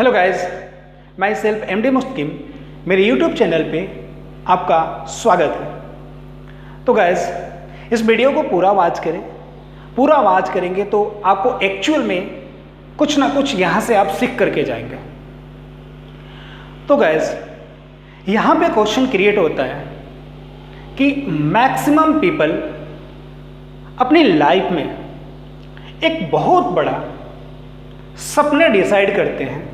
Hello guys, my self MD Mustakim मेरे YouTube channel पे आपका स्वागत है। तो गाइस, इस वीडियो को पूरा वॉच करें। पूरा वॉच करेंगे तो आपको एक्चुअल में कुछ ना कुछ यहाँ से आप सीख करके जाएंगे। तो गाइस, यहाँ पे क्वेश्चन क्रिएट होता है कि मैक्सिमम पीपल अपनी लाइफ में एक बहुत बड़ा सपने डिसाइड करते हैं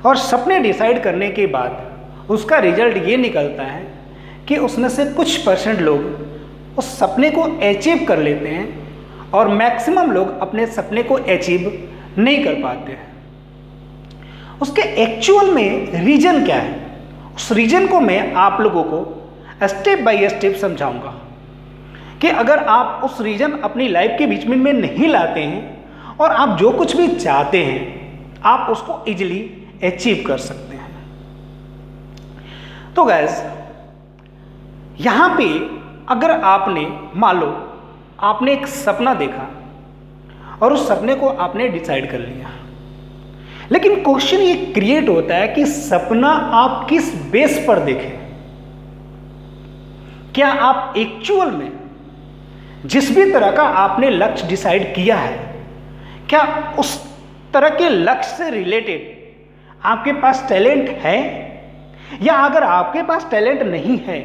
और सपने डिसाइड करने के बाद उसका रिजल्ट ये निकलता है कि उसमें से कुछ परसेंट लोग उस सपने को अचीव कर लेते हैं और मैक्सिमम लोग अपने सपने को अचीव नहीं कर पाते हैं। उसके एक्चुअल में रीजन क्या है, उस रीजन को मैं आप लोगों को स्टेप बाय स्टेप समझाऊंगा कि अगर आप उस रीजन अपनी लाइफ के बीच में नहीं लाते हैं और आप जो कुछ भी चाहते हैं आप उसको इजीली अचीव कर सकते हैं। तो गाइस, यहां पे अगर आपने मान लो आपने एक सपना देखा और उस सपने को आपने डिसाइड कर लिया, लेकिन क्वेश्चन ये क्रिएट होता है कि सपना आप किस बेस पर देखें। क्या आप एक्चुअल में जिस भी तरह का आपने लक्ष्य डिसाइड किया है, क्या उस तरह के लक्ष्य से रिलेटेड आपके पास टैलेंट है, या अगर आपके पास टैलेंट नहीं है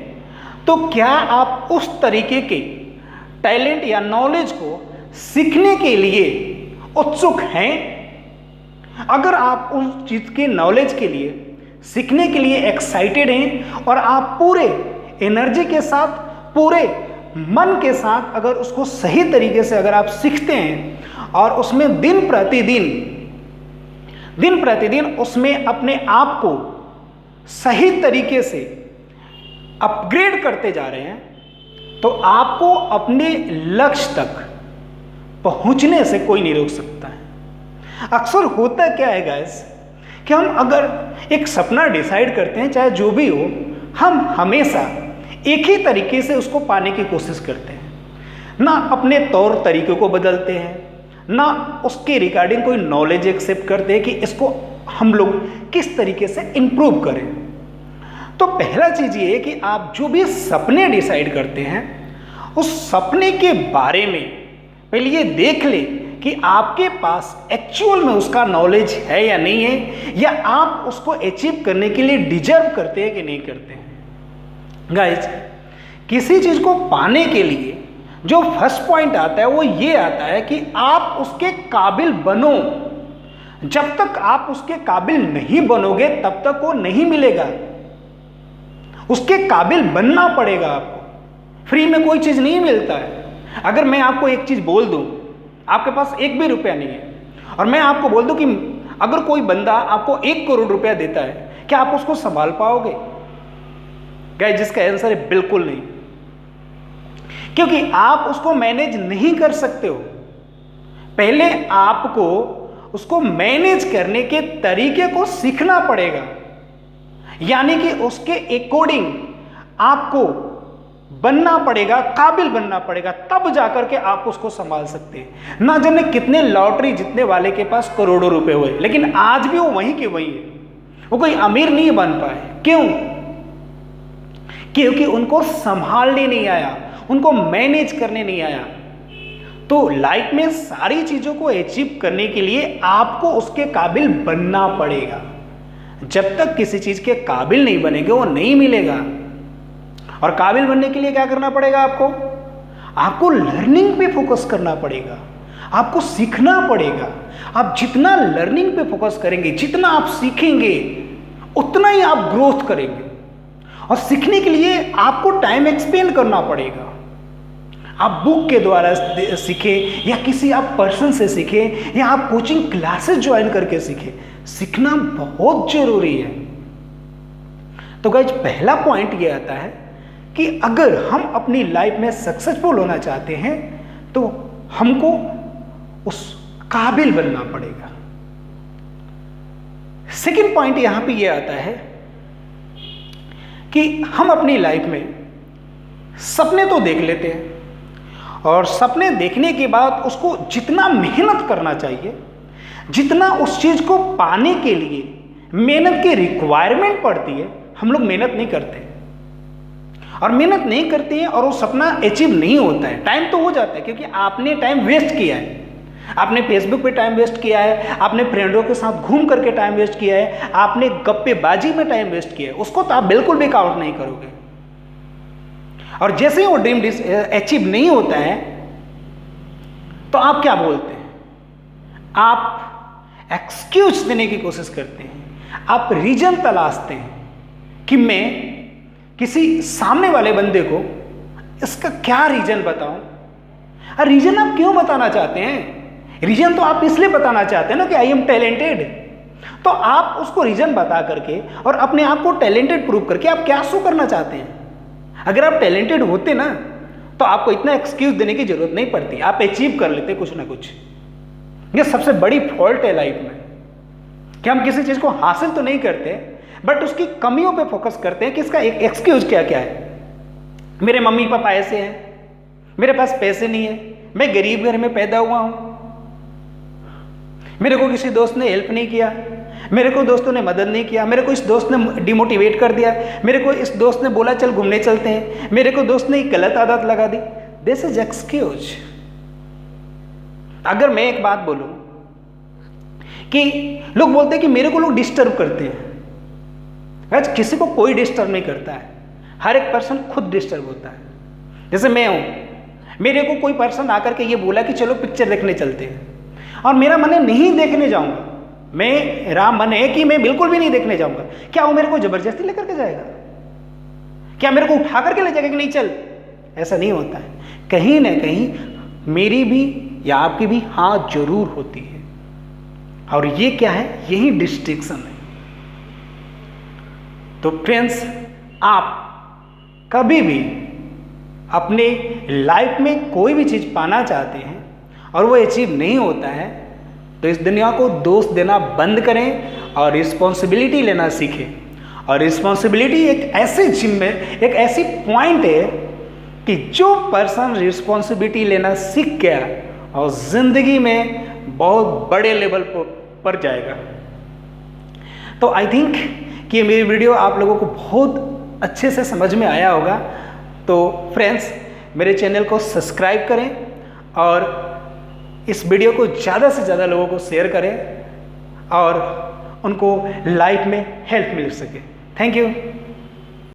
तो क्या आप उस तरीके के टैलेंट या नॉलेज को सीखने के लिए उत्सुक हैं? अगर आप उस चीज के नॉलेज के लिए सीखने के लिए एक्साइटेड हैं और आप पूरे एनर्जी के साथ, पूरे मन के साथ अगर उसको सही तरीके से अगर आप सीखते हैं और उसमें दिन प्रतिदिन उसमें अपने आप को सही तरीके से अपग्रेड करते जा रहे हैं, तो आपको अपने लक्ष्य तक पहुंचने से कोई नहीं रोक सकता है। अक्सर होता क्या है गाइस कि हम अगर एक सपना डिसाइड करते हैं, चाहे जो भी हो, हम हमेशा एक ही तरीके से उसको पाने की कोशिश करते हैं, ना अपने तौर तरीकों को बदलते हैं, ना उसके रिगार्डिंग कोई नॉलेज एक्सेप्ट करते हैं कि इसको हम लोग किस तरीके से इंप्रूव करें। तो पहला चीज ये है कि आप जो भी सपने डिसाइड करते हैं उस सपने के बारे में पहले ये देख लें कि आपके पास एक्चुअल में उसका नॉलेज है या नहीं है, या आप उसको अचीव करने के लिए डिजर्व करते हैं कि नहीं करते हैं। गाइस, किसी चीज को पाने के लिए जो फर्स्ट पॉइंट आता है वो ये आता है कि आप उसके काबिल बनो। जब तक आप उसके काबिल नहीं बनोगे तब तक वो नहीं मिलेगा। उसके काबिल बनना पड़ेगा आपको। फ्री में कोई चीज नहीं मिलता है। अगर मैं आपको एक चीज बोल दूं, आपके पास एक भी रुपया नहीं है, और मैं आपको बोल दूं कि अगर कोई बंदा आपको 1 करोड़ रुपया देता है, क्या आप उसको संभाल पाओगे? गाइस, जिसका आंसर है बिल्कुल नहीं, क्योंकि आप उसको मैनेज नहीं कर सकते हो। पहले आपको उसको मैनेज करने के तरीके को सीखना पड़ेगा, यानी कि उसके अकॉर्डिंग आपको बनना पड़ेगा, काबिल बनना पड़ेगा, तब जाकर के आप उसको संभाल सकते हैं। ना जाने कितने लॉटरी जीतने वाले के पास करोड़ों रुपए हुए, लेकिन आज भी वो वहीं के वहीं है, वो कोई अमीर नहीं बन पाए। क्यों? क्योंकि उनको संभालने नहीं आया, उनको मैनेज करने नहीं आया। तो लाइफ में सारी चीजों को अचीव करने के लिए आपको उसके काबिल बनना पड़ेगा। जब तक किसी चीज के काबिल नहीं बनेंगे वो नहीं मिलेगा। और काबिल बनने के लिए क्या करना पड़ेगा? आपको लर्निंग पे फोकस करना पड़ेगा, आपको सीखना पड़ेगा। आप जितना लर्निंग पे फोकस करेंगे, जितना आप सीखेंगे, उतना ही आप ग्रोथ करेंगे। और सीखने के लिए आपको टाइम एक्सपेंड करना पड़ेगा। आप बुक के द्वारा सीखें, या किसी आप पर्सन से सीखें, या आप कोचिंग क्लासेस ज्वाइन करके सीखें। सीखना बहुत जरूरी है। तो गाइस, पहला पॉइंट ये आता है कि अगर हम अपनी लाइफ में सक्सेसफुल होना चाहते हैं तो हमको उस काबिल बनना पड़ेगा। सेकंड पॉइंट यहां पे ये आता है कि हम अपनी लाइफ में सपने तो देख लेते हैं, और सपने देखने के बाद उसको जितना मेहनत करना चाहिए, जितना उस चीज को पाने के लिए मेहनत की रिक्वायरमेंट पड़ती है, हम लोग मेहनत नहीं करते और मेहनत नहीं करते हैं और वो सपना अचीव नहीं होता है। टाइम तो हो जाता है क्योंकि आपने टाइम वेस्ट किया है, आपने फेसबुक पे टाइम वेस्ट किया है, आपने फ्रेंडों के साथ घूम करके टाइम वेस्ट किया है, आपने गप्पेबाजी में टाइम वेस्ट किया है, उसको तो आप बिल्कुल भी काउंट नहीं करोगे। और जैसे ही वो ड्रीम अचीव नहीं होता है तो आप क्या बोलते हैं? आप एक्सक्यूज देने की कोशिश करते हैं, आप रीजन तलाशते हैं कि मैं किसी सामने वाले बंदे को इसका क्या रीजन बताऊं। रीजन आप क्यों बताना चाहते हैं? रीजन तो आप इसलिए बताना चाहते हैं ना कि आई एम टैलेंटेड, तो आप उसको रीजन बता करके और अपने आप को टैलेंटेड प्रूव करके आप क्या शो करना चाहते हैं? अगर आप टैलेंटेड होते ना तो आपको इतना एक्सक्यूज देने की जरूरत नहीं पड़ती, आप अचीव कर लेते कुछ ना कुछ। ये सबसे बड़ी फॉल्ट है लाइफ में कि हम किसी चीज को हासिल तो नहीं करते बट उसकी कमियों पे फोकस करते हैं कि इसका एक एक्सक्यूज क्या क्या है। मेरे मम्मी पापा ऐसे हैं, मेरे पास पैसे नहीं है, मैं गरीब घर में पैदा हुआ हूं, मेरे को किसी दोस्त ने हेल्प नहीं किया, मेरे को दोस्तों ने मदद नहीं किया, मेरे को इस दोस्त ने डिमोटिवेट कर दिया, मेरे को इस दोस्त ने बोला चल घूमने चलते हैं, मेरे को दोस्त ने एक गलत आदत लगा दी। This is excuse. अगर मैं एक बात बोलूं कि लोग बोलते हैं कि मेरे को लोग डिस्टर्ब करते हैं, वैसे किसी को कोई डिस्टर्ब नहीं करता है, हर एक पर्सन खुद डिस्टर्ब होता है। जैसे मैं हूं, मेरे को कोई पर्सन आकर के ये बोला कि चलो पिक्चर देखने चलते हैं और मेरा मन है नहीं देखने जाऊंगा, मेरा मन है कि मैं बिल्कुल भी नहीं देखने जाऊंगा, क्या वो मेरे को जबरदस्ती लेकर के जाएगा? क्या मेरे को उठा करके ले जाएगा कि नहीं चल? ऐसा नहीं होता है। कहीं ना कहीं मेरी भी या आपकी भी हाँ जरूर होती है, और ये क्या है? यही डिस्ट्रैक्शन है। तो फ्रेंड्स, आप कभी भी अपने लाइफ में कोई भी चीज पाना चाहते हैं और वो अचीव नहीं होता है तो इस दुनिया को दोष देना बंद करें और रिस्पॉन्सिबिलिटी लेना सीखें। और रिस्पॉन्सिबिलिटी एक ऐसी पॉइंट है कि जो पर्सन रिस्पॉन्सिबिलिटी लेना सीख गया और जिंदगी में बहुत बड़े लेवल पर जाएगा। तो आई थिंक कि ये मेरी वीडियो आप लोगों को बहुत अच्छे से समझ में आया होगा। तो फ्रेंड्स, मेरे चैनल को सब्सक्राइब करें और इस वीडियो को ज़्यादा से ज़्यादा लोगों को शेयर करें और उनको लाइफ में हेल्प मिल सके। Thank you.